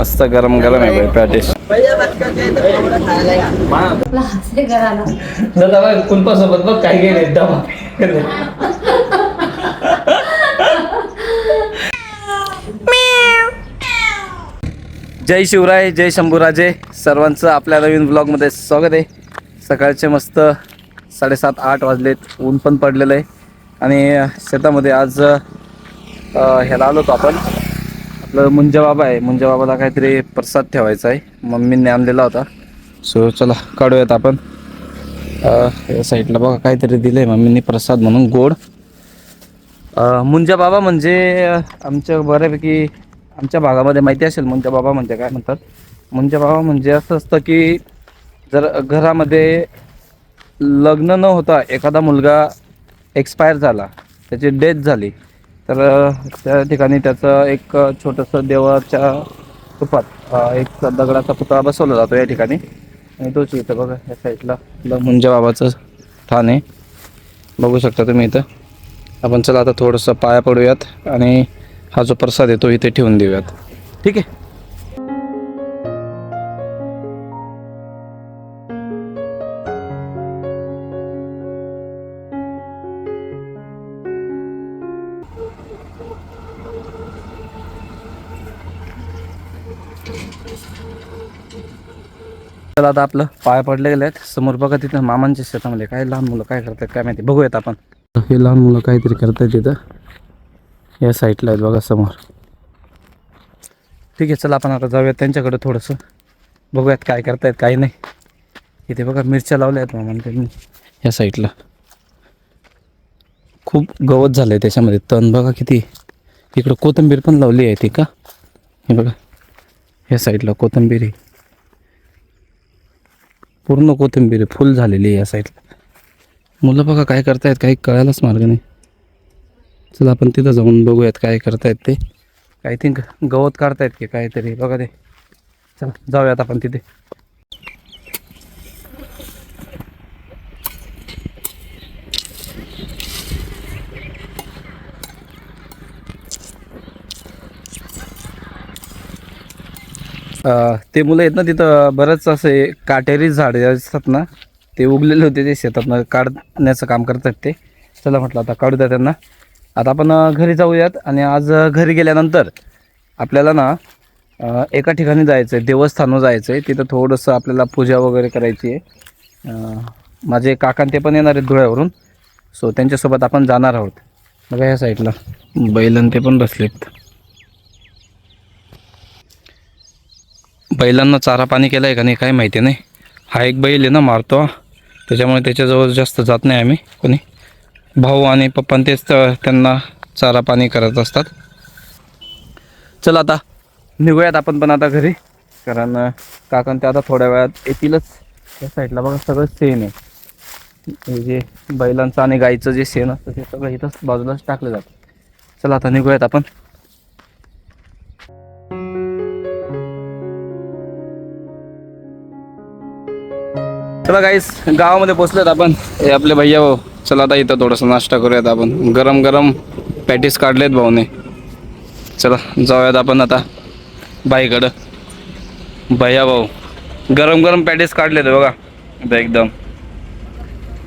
मस्त गरम गरम आहे भाई पॅटीस. कुलपासोबत बघ काय गेले डबा. जय शिवराय, जय शंभूराजे. सर्वांचं आपल्या नवीन ब्लॉगमध्ये स्वागत आहे. सकाळचे मस्त 7:30-8 वाजलेत. ऊन पण पडलेलं आहे आणि शेतामध्ये आज ह्याला आलो होतो आपण. आपलं मुंजा बाबा आहे, मुंजा बाबाला काहीतरी प्रसाद ठेवायचा आहे, मम्मीने आणलेला होता. सो चला काढूयात आपण. या साईडला बघा काहीतरी दिलंय मम्मीने प्रसाद म्हणून गोड. मुंजा बाबा म्हणजे आमच्या बऱ्यापैकी आमच्या भागामध्ये माहिती असेल मुंजा बाबा म्हणजे काय म्हणतात. मुंजा बाबा म्हणजे असं असतं की जर घरामध्ये लग्न न होता एखादा मुलगा एक्सपायर झाला, त्याची डेथ झाली, तर त्या ठिकाणी त्याचं एक छोटंसं देवाच्या रूपात एक दगडाचा पुतळा बसवला जातो या ठिकाणी. आणि तोच इथं बघा या साईडला मुंजा बाबाचं ठाण आहे, बघू शकता तुम्ही इथं. आपण चला आता थोडंसं पाया पडूयात आणि हा जो प्रसाद आहे तो इथे ठेवून देऊयात. ठीक आहे. तर आता आपलं पाया पडले गेले आहेत. समोर बघा तिथं मामांच्या शेतामध्ये काय लहान मुलं काय करतात काय माहिती, बघूयात आपण. हे लहान मुलं काहीतरी करतायत तिथं या साईडला आहेत बघा समोर. ठीक आहे, चला आपण आता जाऊयात त्यांच्याकडे, थोडंसं बघूयात काय करतायत काही नाही. इथे बघा मिरच्या लावल्या आहेत मामांनी त्यांनी या साईडला. खूप गवत झालं आहे त्याच्यामध्ये, तण बघा किती. इकडं कोथिंबीर पण लावली आहे ती का, हे बघा या साईडला कोथिंबीर आहे, पूर्ण कोथिंबीर फुल झालेली आहे या साईडला. मुलं बघा काय करतायत काही कळायलाच मार्ग नाही. चला आपण तिथं जाऊन बघूयात काय करतायत ते. आय थिंक गवत काढतायत की काहीतरी बघा ते. चला जाऊयात आपण तिथे. ते मुलं आहेत ना तिथं, बरंच असे काटेरी झाडे असतात ना, ते उगलेले होते ते शेतातनं काढण्याचं काम करतात ते. चला म्हटलं आता काढू द्या त्यांना. आता आपण घरी जाऊयात आणि आज घरी गेल्यानंतर आपल्याला ना एका ठिकाणी जायचं आहे, देवस्थानावर जायचं आहे. तिथं थोडंसं आपल्याला पूजा वगैरे करायची आहे. माझे काका ते पण येणार आहेत धुळ्यावरून, सो त्यांच्यासोबत आपण जाणार आहोत. बघा या साईडला बैलन ते पण बसलेत. बैलांना चारा पाणी केलं आहे का नाही काही माहिती नाही. हा एक बैल आहे ना मारतो, त्याच्यामुळे त्याच्याजवळ जास्त जात नाही आम्ही कोणी. भाऊ आणि पप्पा तेच त्यांना चारा पाणी करत असतात. चला आता निघूयात आपण पण आता घरी, कारण काकां ते आता थोड्या वेळात येतीलच. त्या साईडला बघा सगळं शेण आहे, हे जे बैलांचं आणि गाईचं जे शेण असतं ते सगळं इथंच बाजूलाच टाकलं जातं. चला आता निघूयात आपण. चला गाईस गावामध्ये पोचलोत आपण. हे आपले भैया भाऊ. चला आता इथं थोडंसं नाश्ता करूयात आपण. गरम गरम पॅटीस काढलेत भाऊने. चला जाऊयात आपण आता बाईकडं. भैया भाऊ गरम गरम पॅटीस काढलेत बघा आता एकदम.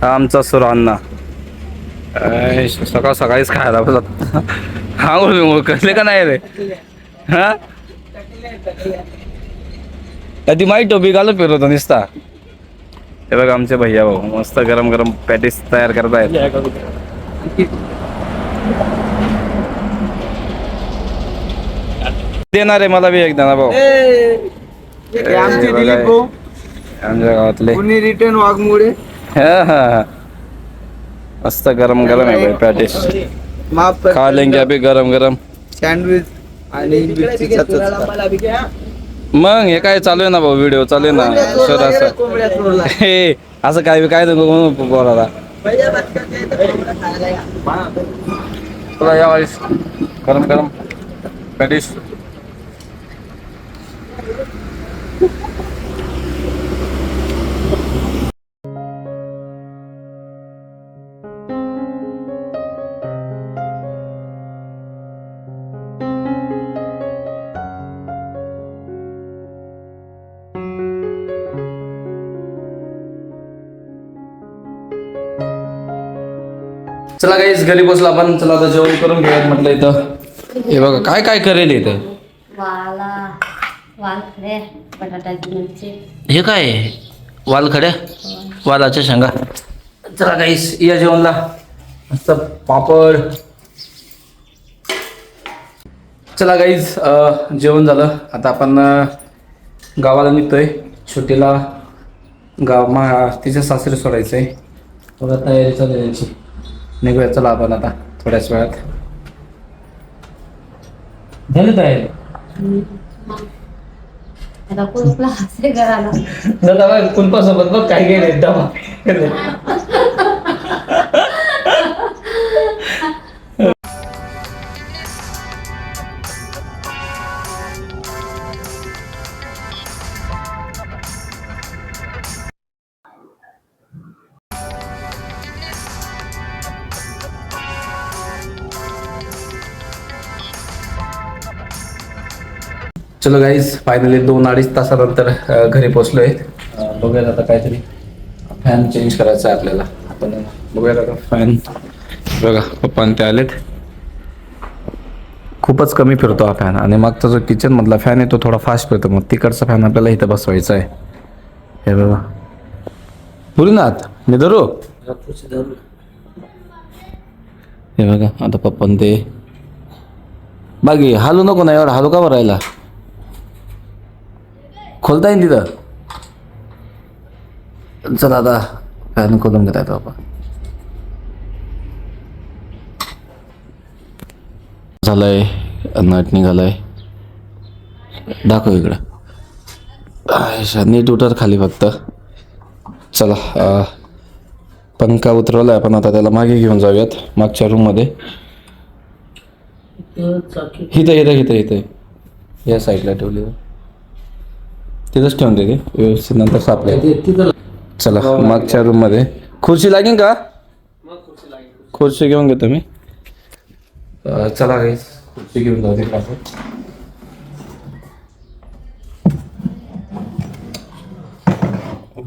हा आमचा सुरान्ना सकाळ सकाळीच खायला बसत. हा बोल कसले का नाही रे. हा ती माहीत टोपी घालून फिरवतो निसता. हे बघा आमचे भैया भाऊ मस्त गरम गरम पॅटीस तयार करतायत. देणार आहे मला बी एकदा ना भाऊ. आमच्या गावातले रिटर्न वाघमोडे. हा मस्त गरम गरम आहे भाई पॅटीस. खा लेंगे अभी गरम गरम सँडविच आणि मिरचीचा चटका. मग हे काय चालू आहे ना भाऊ, व्हिडिओ चालू आहे ना सर. असं हे असं काय काय बोला या गरम गरम पॅटीस. चला काहीच घरी बसलो आपण. चला आता जेवण करून घेऊयात म्हटलं. इथं हे बघा काय काय करेल इथं. वालखड्या बटाट्याची मिरची. हे काय आहे? वालखड्या वालाच्या शेंगा. चला काहीच या जेवणला. मस्त पापड. चला गाईज जेवण झालं. आता आपण गावाला निघतोय. छोटीला तिच्या सासरी सोडायचं आहे. थोडा तयारी चालू यायची. निघूया चला आपण आता थोड्याच वेळात. झाली तयारी. आता कुलपला असे घराला. दादा कुलपासोबत बघ काय गेले डबा. चलो गाईज फायनली 2-2.5 तासानंतर घरी पोचलोय. बघूयात आता काहीतरी फॅन चेंज करायचा आहे आपल्याला. आपण बघूयात आता फॅन. बघा पप्पा ते आलेत. खूपच कमी फिरतो हा फॅन. आणि मागचा जो किचन मधला फॅन आहे तो थोडा फास्ट फिरतो. मग तिकडचा फॅन आपल्याला इथं बसवायचा आहे. हे बघा भुरीनाथ मी धरू. हे बघा आता पप्पा ते बागी हालू नको ना. एवढा हालू का बरं राहिला. खोलता येईल तिथं. चला आता फॅन खोलून घेता येतो आपण. झालंय नट निघालाय. दाखव इकडं. नीट उतर खाली फक्त. चला पंखा उतरवलाय आपण. आता त्याला मागे घेऊन जाऊयात मागच्या रूम मध्ये. इथं या साईडला ठेवली. तिथंच ठेवून देते व्यवस्थित. नंतर सापडे. चला मागच्या रूम मध्ये. खुर्ची लागेल का. खुर्ची घेऊन घेतो मी. चला काही खुर्ची घेऊन जाऊ तिकडे आपण.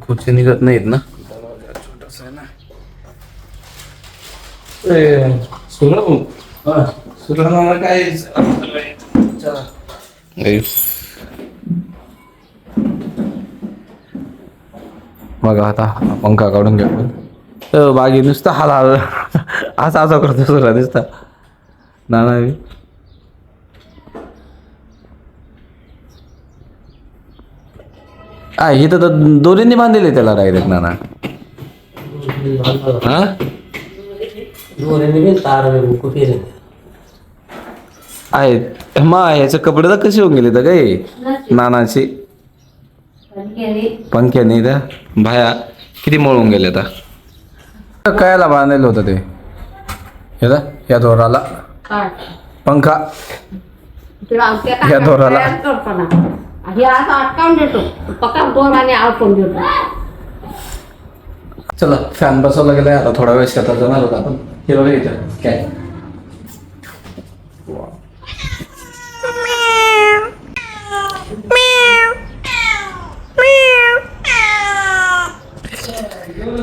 खुर्ची निघत नाहीत ना. छोटासा आहे ना. सुरा काय. चला बघा आता पंखा काढून घ्या आपण. बागी नुसतं हाल असा करतो सुरा दिसता ना. इथं तर दोरींनी बांधलेले त्याला डायरेक्ट ना. हा आहेत मग ह्याचे कपडे तर कसे होऊन गेले तर काय नानाची. पंख्याने त्या भाया किती मळून गेले आता. कायला बांधलेलं होतं ते. या दोराला पंखा. या दोराला चला फॅन बसवला गेलाय. आता थोडा वेळ शेतात जाणार होता आपण. हे बघा इथं काय.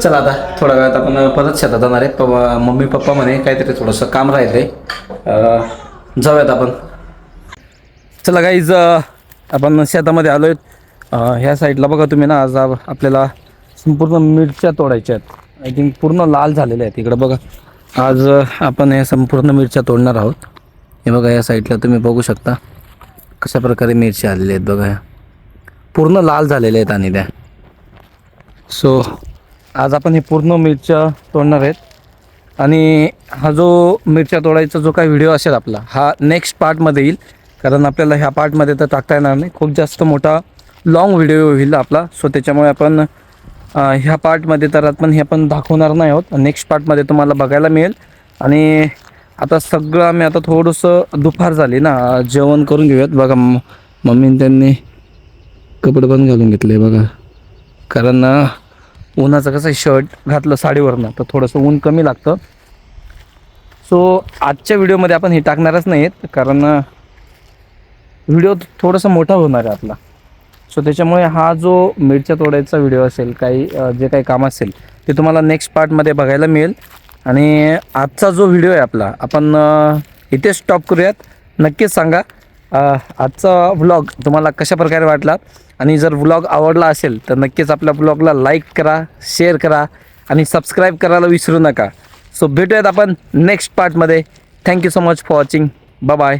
चला आता थोड्या वेळात आपण परत शेतात जाणार आहे. मम्मी पप्पा म्हणे काहीतरी थोडंसं काम राहते. जाऊयात आपण. चला गाईज आपण शेतामध्ये आलो आहेत. ह्या साईडला बघा तुम्ही ना. आज आपल्याला संपूर्ण मिरच्या तोडायच्या आहेत. आय थिंक पूर्ण लाल झालेल्या आहेत. इकडं बघा आज आपण या संपूर्ण मिरच्या तोडणार आहोत. हे बघा या साईडला तुम्ही बघू शकता कशा प्रकारे मिरच्या आलेल्या आहेत. बघा पूर्ण लाल झालेल्या आहेत. आणि त्या सो आज आपण हे पूर्ण मिरच्या तोडणार आहेत. आणि हा जो मिरच्या तोडायचा जो काही व्हिडिओ असेल आपला हा नेक्स्ट पार्टमध्ये येईल. कारण आपल्याला ह्या पार्टमध्ये तर टाकता येणार नाही. खूप जास्त मोठा लॉंग व्हिडिओ होईल आपला. सो त्याच्यामुळे आपण ह्या पार्टमध्ये तर आपण हे आपण दाखवणार नाही आहोत. नेक्स्ट पार्टमध्ये तुम्हाला बघायला मिळेल. आणि आता सगळं आम्ही आता थोडंसं दुपार झाली ना. जेवण करून घेऊयात. बघा मम्मीने त्यांनी कपडे पण घालून घेतले बघा. कारण उन्हाचं कसं शर्ट घातलं साडीवरनं तर थोडंसं ऊन कमी लागतं. सो आजच्या व्हिडिओमध्ये आपण हे टाकणारच नाही आहेत. कारण व्हिडिओ थोडासा मोठा होणार आहे आपला. सो त्याच्यामुळे हा जो मिरच्या तोडायचा व्हिडिओ असेल काही जे काही काम असेल ते तुम्हाला नेक्स्ट पार्टमध्ये बघायला मिळेल. आणि आजचा जो व्हिडिओ आहे आपला आपण इथे स्टॉप करूयात. नक्कीच सांगा आजचा व्लॉग तुम्हाला कशा प्रकारे वाटला, आणि जर व्लॉग आवडला असेल तर नक्कीच आपल्या व्लॉगला लाईक करा, शेअर करा आणि सबस्क्राईब करायला विसरू नका. सो भेटूयात आपण नेक्स्ट पार्टमध्ये. Thank you so much for watching. Bye bye.